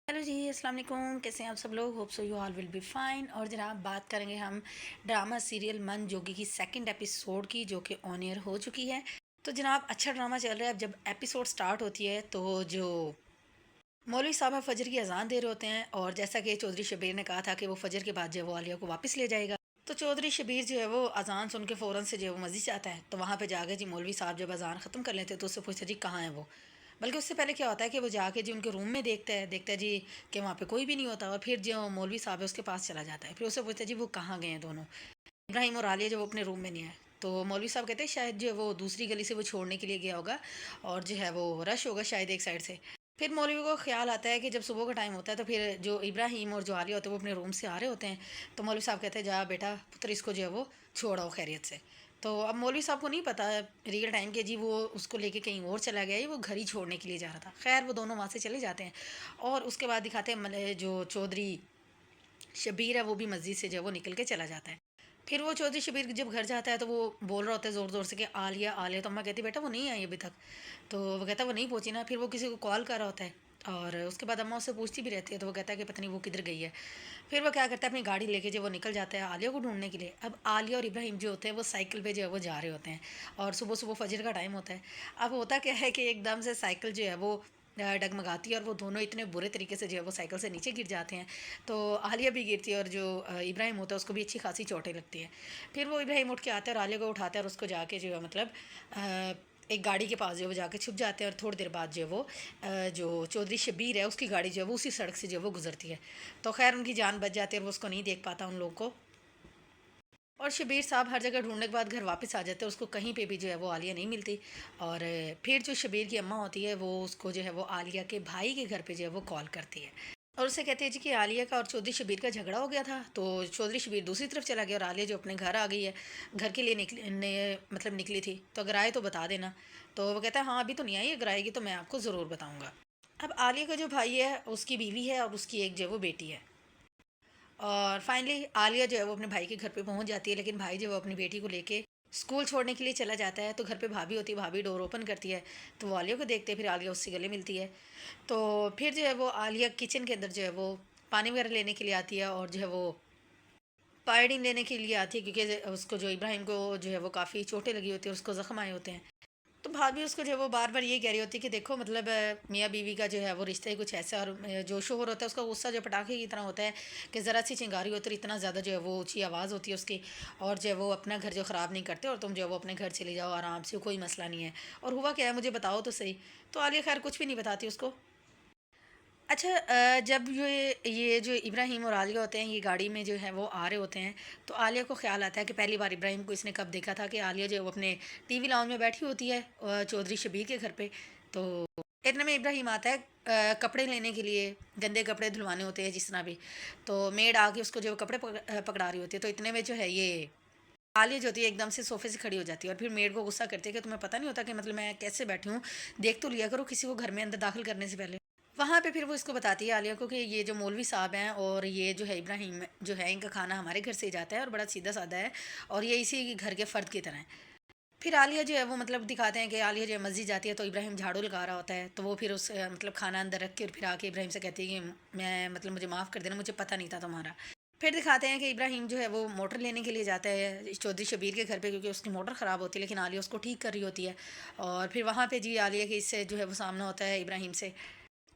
Hello जी, अस्सलाम वालेकुम। कैसे हैं आप सब लोग? Hope so you all will be fine. और जनाब बात करेंगे हम ड्रामा सीरियल मन जोगी की सेकंड एपिसोड की, जो कि ऑन एयर हो चुकी है। तो जनाब अच्छा ड्रामा चल रहा है। अब जब एपिसोड स्टार्ट होती है तो जो मौलवी साहब है फजर की अजान दे रहे होते हैं, और जैसा कि चौधरी शबीर ने कहा था कि वो फजर के बाद जो है वो आलिया को वापस ले जाएगा। तो चौधरी शबीर जो है वो अजान सुन के फ़ौरन से जो है वो मस्जिद जाता है। तो वहाँ पे जाके जी मौलवी साहब जब अजान ख़त्म कर लेते हैं तो उससे पूछते जी कहाँ है वो। बल्कि उससे पहले क्या होता है कि वो जाके जी उनके रूम में देखता है जी कि वहाँ पे कोई भी नहीं होता, और फिर जो मौलवी साहब है उसके पास चला जाता है। फिर उससे पूछता है जी वो कहाँ गए हैं दोनों, इब्राहिम और आलिया, जो वो अपने रूम में नहीं आए। तो मौलवी साहब कहते हैं शायद जो है वो दूसरी गली से वो छोड़ने के लिए गया होगा, और जो है वो रश होगा शायद एक साइड से। फिर मौलवी को ख्याल आता है कि जब सुबह का टाइम होता है तो फिर जो इब्राहिम और जो आलिया होते हैं वो अपने रूम से आ रहे होते हैं। तो मौलवी साहब कहते हैं जा बेटा पुत्र, इसको जो है वो छोड़ाओ खैरियत से। तो अब मौलवी साहब को नहीं पता रियल टाइम के जी वो उसको लेके कहीं और चला गया है, वो घर ही छोड़ने के लिए जा रहा था। खैर वो दोनों वहाँ से चले जाते हैं। और उसके बाद दिखाते हैं जो चौधरी शबीर है वो भी मस्जिद से जो है वो निकल के चला जाता है। फिर वो चौधरी शबीर जब घर जाता है तो वो बोल रहा होता है ज़ोर ज़ोर से कि आलिया आलिया। तो अम्मा कहती बेटा वो नहीं आई अभी तक। तो वो कहता वो नहीं पहुंची ना। फिर वो किसी को कॉल कर रहा होता है, और उसके बाद अम्मा उससे पूछती भी रहती है। तो वो कहता है कि पता नहीं वो किधर गई है। फिर वो क्या करता है अपनी गाड़ी लेके जो वो निकल जाता है आलिया को ढूंढने के लिए। अब आलिया और इब्राहिम जो होते हैं वो साइकिल पे जो है वो जा रहे होते हैं, और सुबह सुबह फजर का टाइम होता है। अब होता क्या है कि एकदम से साइकिल जो है वो डगमगाती है, और वो दोनों इतने बुरे तरीके से जो है वो साइकिल से नीचे गिर जाते हैं। तो आलिया भी गिरती है, और जो इब्राहिम होता है उसको भी अच्छी खासी चोटें लगती हैं। फिर वो इब्राहिम उठ के आता है और आलिया को उठाता है, और उसको जाके जो है मतलब एक गाड़ी के पास जो है वो जाके छुप जाते हैं। और थोड़ी देर बाद जो है वो जो चौधरी शबीर है उसकी गाड़ी जो है वो उसी सड़क से जो है वो गुजरती है। तो खैर उनकी जान बच जाती है और वो उसको नहीं देख पाता उन लोगों को। और शबीर साहब हर जगह ढूंढने के बाद घर वापस आ जाते हैं, उसको कहीं पे भी जो है वो आलिया नहीं मिलती। और फिर जो शबीर की अम्मा होती है वो उसको जो है वो आलिया के भाई के घर पे जो है वो कॉल करती है, और उससे कहती है जी कि आलिया का और चौधरी शबीर का झगड़ा हो गया था। तो चौधरी शबीर दूसरी तरफ चला गया और आलिया जो अपने घर आ गई है, घर के लिए मतलब निकली थी। तो अगर आए तो बता देना। तो वो कहता है हाँ अभी तो नहीं आई, अगर आएगी तो मैं आपको ज़रूर बताऊँगा। अब आलिया का जो भाई है उसकी बीवी है, और उसकी एक जो है वो बेटी है। और फाइनली आलिया जो है वो अपने भाई के घर पे पहुंच जाती है, लेकिन भाई जो है वो अपनी बेटी को लेके स्कूल छोड़ने के लिए चला जाता है। तो घर पे भाभी होती है, भाभी डोर ओपन करती है। तो वो आलिया को देखते हैं, फिर आलिया उससे गले मिलती है। तो फिर जो है वो आलिया किचन के अंदर जो है वो पानी वगैरह लेने के लिए आती है, और जो है वो पायोडीन लेने के लिए आती है, क्योंकि उसको जो इब्राहिम को जो है वो काफ़ी चोटें लगी होती है और उसको ज़ख्म आए होते हैं। तो भाभी उसको जो है वो बार बार ये कह रही होती है कि देखो मतलब मियाँ बीवी का जो है वो रिश्ता ही कुछ ऐसा है। और जो शोहर होता है उसका गुस्सा जो पटाखे की तरह होता है, कि ज़रा सी चिंगारी होती है इतना ज़्यादा जो है वो ऊंची आवाज़ होती है उसकी। और जो है वो अपना घर जो ख़राब नहीं करते, और तुम जो है वो अपने घर चले जाओ आराम से, कोई मसला नहीं है। और हुआ क्या है मुझे बताओ तो सही। तो आलिया खैर कुछ भी नहीं बताती उसको। अच्छा जब ये जो इब्राहिम और आलिया होते हैं ये गाड़ी में जो है वो आ रहे होते हैं। तो आलिया को ख्याल आता है कि पहली बार इब्राहिम को इसने कब देखा था, कि आलिया जो है वो अपने टीवी लाउंज में बैठी होती है चौधरी शबीर के घर पे। तो इतने में इब्राहिम आता है कपड़े लेने के लिए, गंदे कपड़े धुलवाने होते हैं जिस तरह भी। तो मेड आके उसको जो है कपड़े पकड़ा रही होती है। तो इतने में जो है ये आलिया जो होती है एकदम से सोफे से खड़ी हो जाती है, और फिर मेड को गुस्सा करती है कि तुम्हें पता नहीं होता कि मतलब मैं कैसे बैठी हूँ, देख तो लिया करो किसी को घर में अंदर दाखिल करने से पहले। वहाँ पे फिर वो इसको बताती है आलिया को कि ये जो मौलवी साहब हैं और ये जो है इब्राहिम जो है इनका खाना हमारे घर से ही जाता है, और बड़ा सीधा साधा है, और ये इसी घर के फ़र्द की तरह है। फिर आलिया जो है वो मतलब दिखाते हैं कि आलिया जो है मस्जिद जाती है, तो इब्राहिम झाड़ू लगा रहा होता है। तो वो फिर उस मतलब खाना अंदर रख के और फिर आके इब्राहिम से कहती है कि मैं मतलब मुझे माफ़ कर देना, मुझे पता नहीं था तुम्हारा। फिर दिखाते हैं कि इब्राहिम जो है वो मोटर लेने के लिए जाता है चौधरी शबीर के घर पे, क्योंकि उसकी मोटर ख़राब होती है, लेकिन आलिया उसको ठीक कर रही होती है। और फिर वहाँ पे जी आलिया के इससे जो है वो सामना होता है इब्राहिम से।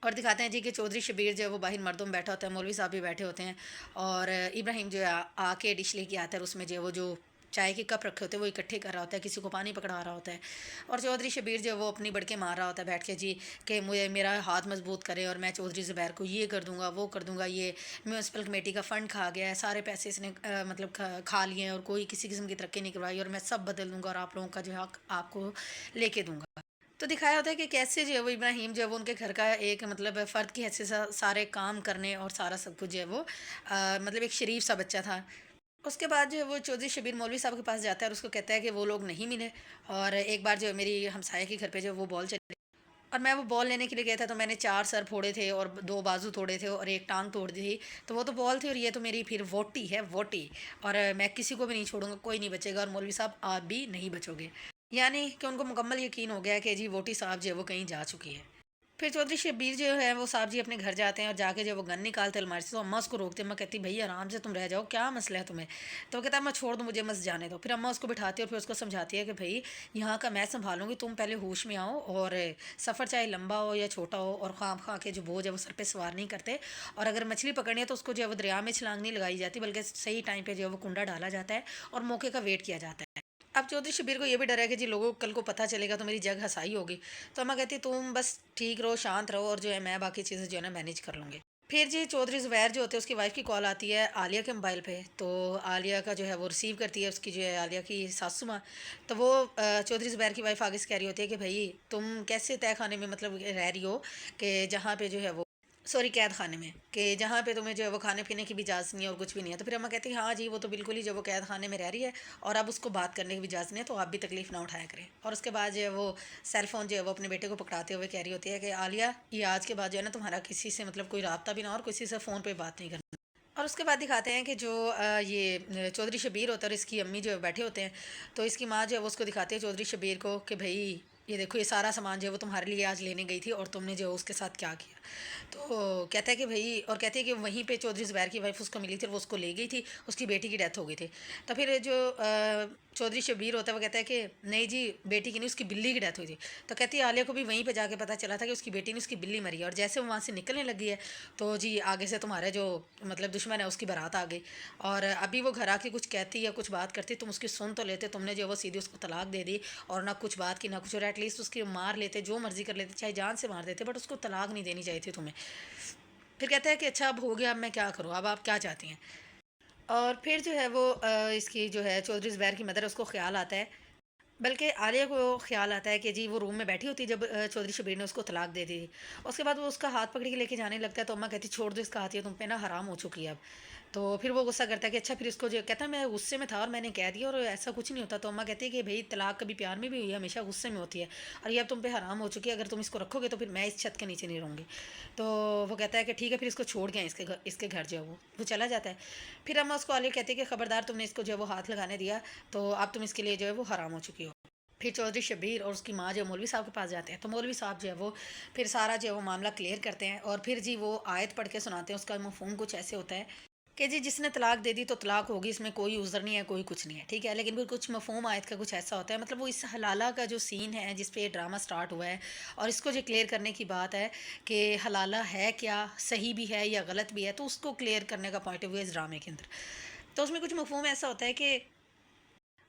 और दिखाते हैं जी कि चौधरी शबीर जो है वो बाहर मर्दों में बैठा होता है, मौलवी साहब भी बैठे होते हैं। और इब्राहिम जो है आके डिश लेके आता है, उसमें जो है वो जो चाय के कप रखे होते हैं वो इकट्ठे कर रहा होता है, किसी को पानी पकड़ा रहा होता है। और चौधरी शबीर जो है वो अपनी बड़के मार रहा होता है बैठ के जी, कि मुझे मेरा हाथ मजबूत करे और मैं चौधरी ज़ुबैर को ये कर दूंगा वो कर दूंगा, ये म्यूनसिपल कमेटी का फ़ंड खा गया है, सारे पैसे इसने मतलब खा लिए हैं, और कोई किसी किस्म की तरक्की नहीं करवाई, और मैं सब बदल दूंगा और आप लोगों का जो है हक आपको लेके दूंगा। तो दिखाया होता है कि कैसे जो है वो इब्राहिम जो है वो उनके घर का एक मतलब फ़र्द की हैसियत से सारे काम करने और सारा सब कुछ जो है वो मतलब एक शरीफ सा बच्चा था। उसके बाद जो है वो चौधरी शबीर मौलवी साहब के पास जाता है और उसको कहता है कि वो लोग नहीं मिले। और एक बार जो है मेरी हमसाया के घर पे जो है वो बॉल चली, और मैं वो बॉल लेने के लिए गया था, तो मैंने 4 सर फोड़े थे और 2 बाजू तोड़े थे और एक टांग तोड़ दी थी। तो वो तो बॉल थी, और ये तो मेरी फिर वोटी है वोटी। और मैं किसी को भी नहीं छोड़ूंगा, कोई नहीं बचेगा, और मौलवी साहब आप भी नहीं बचोगे। यानी कि उनको मुकम्मल यकीन हो गया कि जी वोटी साहब जो है वो कहीं जा चुकी है। फिर चौधरी शब्बीर जो है वो साहब जी अपने घर जाते हैं और जाके जब वो गन निकालते हैं अलमारी से, तो अम्मा उसको रोकते हैं। अम्मा कहती भैया आराम से तुम रह जाओ, क्या मसला है तुम्हें? तो वो कहता है मैं छोड़ दूँ, मुझे मत जाने दो। फिर अम्मा उसको बिठाती है और फिर उसको समझाती है कि भाई यहाँ का मैं संभालूंगी, तुम पहले होश में आओ, और सफ़र चाहे लंबा हो या छोटा हो, और खाम खा के जो बोझ है वो सर पे सवार नहीं करते। और अगर मछली पकड़नी है तो उसको जो है वो दरिया में छलांग नहीं लगाई जाती, बल्कि सही टाइम पे जो है वो कुंडा डाला जाता है और मौके का वेट किया जाता है। अब चौधरी शब्बीर को ये भी डर है कि जी लोगों को कल को पता चलेगा तो मेरी जग हसाई होगी। तो अम्मा कहती तुम बस ठीक रहो, शांत रहो, और जो है मैं बाकी चीज़ें जो है ना मैनेज कर लूँगी। फिर जी चौधरी ज़ुबैर जो होते हैं उसकी वाइफ की कॉल आती है आलिया के मोबाइल पे। तो आलिया का जो है वो रिसीव करती है उसकी जो है आलिया की सासू माँ। तो वो चौधरी ज़ुबैर की वाइफ आगे से कह रही होती है कि भाई तुम कैसे तय खाने में मतलब रह रही हो, कि जहाँ पे जो है वो सॉरी कैद खाने में, कि जहाँ पे तुम्हें जो है वो खाने पीने की भी इजाज़त नहीं है और कुछ भी नहीं है। तो फिर अम्मा कहती है हाँ जी वो तो बिल्कुल ही जो वो कैद खाने में रह रही है, और अब उसको बात करने की भी इजाज़त नहीं है, तो आप भी तकलीफ़ ना उठाया करें। और उसके बाद जो है वो सेल फ़ोन जो है वो अपने बेटे को पकड़ाते हुए कह रही होती है कि आलिया ये आज के बाद जो है ना तुम्हारा किसी से मतलब कोई रब्ता भी ना हो और किसी से फ़ोन पर बात नहीं करना। और उसके बाद दिखाते हैं कि जो ये चौधरी शब्बीर होता है और इसकी अम्मी जो है बैठे होते हैं। तो इसकी माँ जो है वो उसको दिखाती है चौधरी शब्बीर को कि भाई ये देखो ये सारा सामान जो है वो तुम्हारे लिए आज लेने गई थी और तुमने जो है उसके साथ क्या किया। तो कहता है कि भाई, और कहती है कि वहीं पे चौधरी ज़ुबैर की वाइफ उसको मिली थी और वो उसको ले गई थी, उसकी बेटी की डेथ हो गई थी। तो फिर जो चौधरी शब्बीर होता है वो कहता है कि नहीं जी बेटी की नहीं, उसकी बिल्ली की डेथ हुई थी। तो कहती है आलिया को भी वहीं पे जाके पता चला था कि उसकी बेटी नहीं, उसकी बिल्ली मरी है। और जैसे वो वहाँ से निकलने लगी है तो जी आगे से तुम्हारे जो मतलब दुश्मन है उसकी बारात आ गई। और अभी वो घर आके कुछ कहती या कुछ बात करती तुम उसकी सुन तो लेते, तुमने जो वो सीधी उसको तलाक दे दी, और ना कुछ बात की ना कुछ, और एटलीस्ट उसकी मार लेते, जो मर्जी कर लेते, चाहे जान से मार देते, बट उसको तलाक नहीं देनी चाहिए थी तुम्हें। फिर कहता है कि अच्छा अब हो गया, अब मैं क्या करूँ, अब आप क्या चाहती हैं? और फिर जो है वो इसकी जो है चौधरी ज़ुबैर की मदर, उसको ख़्याल आता है, बल्कि आलिया को ख़्याल आता है कि जी वो रूम में बैठी होती जब चौधरी शब्बीर ने उसको तलाक दे दी थी। उसके बाद वो उसका हाथ पकड़ के लेके जाने लगता है, तो अम्मा कहती छोड़ दो इसका हाथ, ये तुम पे ना हराम हो चुकी है अब। तो फिर वो गुस्सा करता है कि अच्छा, फिर इसको जो कहता है मैं गुस्से में था और मैंने कह दिया और ऐसा कुछ नहीं होता। तो अम्मा कहती है कि भाई तलाक कभी प्यार में भी हुई है, हमेशा गुस्से में होती है, और ये अब तुम पे हराम हो चुकी है, अगर तुम इसको रखोगे तो फिर मैं इस छत के नीचे नहीं रहूँगी। तो वो कहता है कि ठीक है, फिर इसको छोड़ गए इसके घर जो है वो चला जाता है। फिर अम्मा उसको आलिया कहती है कि खबरदार तुमने इसको जो है वो हाथ लगाने दिया, तो अब तुम इसके लिए जो है वो हराम हो चुकी हो। फिर चौधरी शब्बीर और उसकी माँ जो है मौलवी साहब के पास जाते हैं। तो मौलवी साहब जो है वो फिर सारा जो है वो मामला क्लियर करते हैं, और फिर जी वो आयत पढ़ के सुनाते हैं। उसका मफ़हूम कुछ ऐसे होता है कि जी जिसने तलाक दे दी तो तलाक होगी, इसमें कोई उज़र नहीं है, कोई कुछ नहीं है, ठीक है। लेकिन फिर कुछ मफ़हूम आयत का कुछ ऐसा होता है, मतलब वो इस हलाला का जो सीन है जिस पे ये ड्रामा स्टार्ट हुआ है, और इसको जो क्लियर करने की बात है कि हलाला है क्या, सही भी है या गलत भी है, तो उसको क्लियर करने का पॉइंट ऑफ व्यू है इस ड्रामे के अंदर। तो उसमें कुछ मफ़हूम ऐसा होता है कि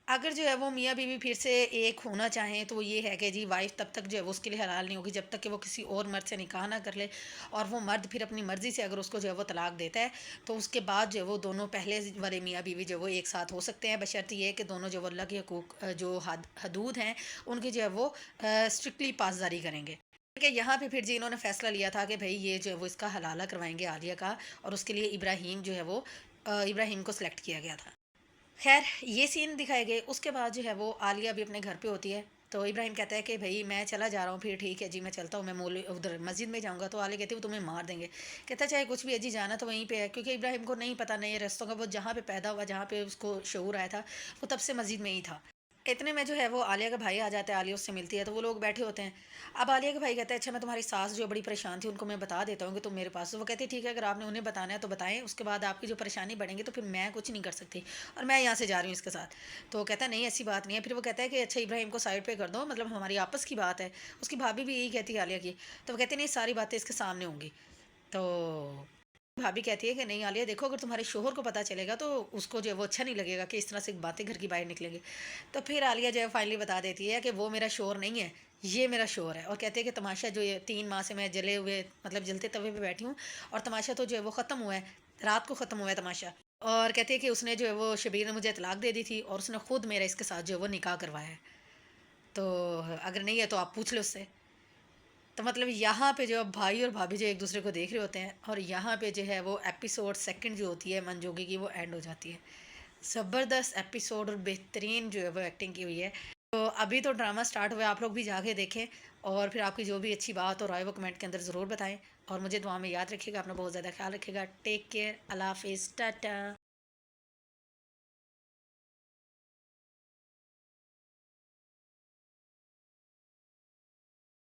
अगर जो है वो मियाँ बीवी फिर से एक होना चाहें, तो वो ये है कि जी वाइफ़ तब तक जो है वो उसके लिए हलाल नहीं होगी जब तक कि वो किसी और मर्द से निकाह ना कर ले। और वो मर्द फिर अपनी मर्ज़ी से अगर उसको जो है वो तलाक देता है, तो उसके बाद जो है वो दोनों पहले वाले मियाँ बीवी जो है वो एक साथ हो सकते हैं, बशर्ते ये है कि दोनों जो वो अल्लाह के हकूक़ जो हदूद हैं उनकी जो है वो स्ट्रिक्टली पासदारी करेंगे। कि यहाँ पे फिर जी इन्होंने फ़ैसला लिया था कि भई ये जो है वो इसका हलाला करवाएँगे आलिया का, और उसके लिए इब्राहीम जो है वो इब्राहीम को सेलेक्ट किया गया था। खैर ये सीन दिखाए गए। उसके बाद जो है वो आलिया भी अपने घर पे होती है। तो इब्राहिम कहता है कि भाई मैं चला जा रहा हूँ, फिर ठीक है जी मैं चलता हूँ, मैं मौल उधर मस्जिद में जाऊँगा। तो आलिया कहती है वो तुम्हें मार देंगे। कहता है चाहे कुछ भी है जी, जाना तो वहीं पे है, क्योंकि इब्राहिम को नहीं पता नहीं रास्तों का, वो जहाँ पे पैदा हुआ, जहाँ पे उसको शऊर आया था, वो तब से मस्जिद में ही था। इतने में जो है वो आलिया का भाई आ जाता है, आलिया उससे मिलती है, तो वो लोग बैठे होते हैं। अब आलिया का भाई कहता है अच्छा मैं तुम्हारी सास जो बड़ी परेशान थी उनको मैं बता देता हूँ कि तुम मेरे पास, तो वो कहती है ठीक है, अगर आपने उन्हें बताना है तो बताएं, उसके बाद आपकी जो परेशानी बढ़ेंगी तो फिर मैं कुछ नहीं कर सकती, और मैं यहाँ से जा रही हूँ इसके साथ। तो कहता है नहीं ऐसी बात नहीं है। फिर वो कहता है कि अच्छा इब्राहिम को साइड पे कर दो, मतलब हमारी आपस की बात है। उसकी भाभी भी यही कहती है आलिया की। तो वो कहती है नहीं सारी बातें इसके सामने होंगी। तो भाभी कहती है कि नहीं आलिया देखो, अगर तुम्हारे शोहर को पता चलेगा तो उसको जो है वो अच्छा नहीं लगेगा कि इस तरह से बातें घर की बाहर निकलेंगी। तो फिर आलिया जो है फाइनली बता देती है कि वो मेरा शोहर नहीं है, ये मेरा शोहर है। और कहते हैं कि तमाशा जो ये 3 माह से मैं जले हुए मतलब जलते तवे पे बैठी हूँ, और तमाशा तो जो है वो ख़त्म हुआ है, रात को ख़त्म हुआ है तमाशा। और कहती है कि उसने जो है वो शबीर ने मुझे तलाक दे दी थी, और उसने खुद मेरा इसके साथ जो है वो निकाह करवाया है। तो अगर नहीं है तो आप पूछ लो उससे। तो मतलब यहाँ पे जो भाई और भाभी जो एक दूसरे को देख रहे होते हैं, और यहाँ पे जो है वो एपिसोड सेकंड जो होती है मनजोगी की, वो एंड हो जाती है। ज़बरदस्त एपिसोड और बेहतरीन जो है वो एक्टिंग की हुई है। तो अभी तो ड्रामा स्टार्ट हुआ है, आप लोग भी जाके देखें, और फिर आपकी जो भी अच्छी बात और राय वो कमेंट के अंदर ज़रूर बताएं। और मुझे दुआ में याद रखिएगा, अपना बहुत ज़्यादा ख्याल रखिएगा। टेक केयर, अल्लाह हाफिज़, टाटा।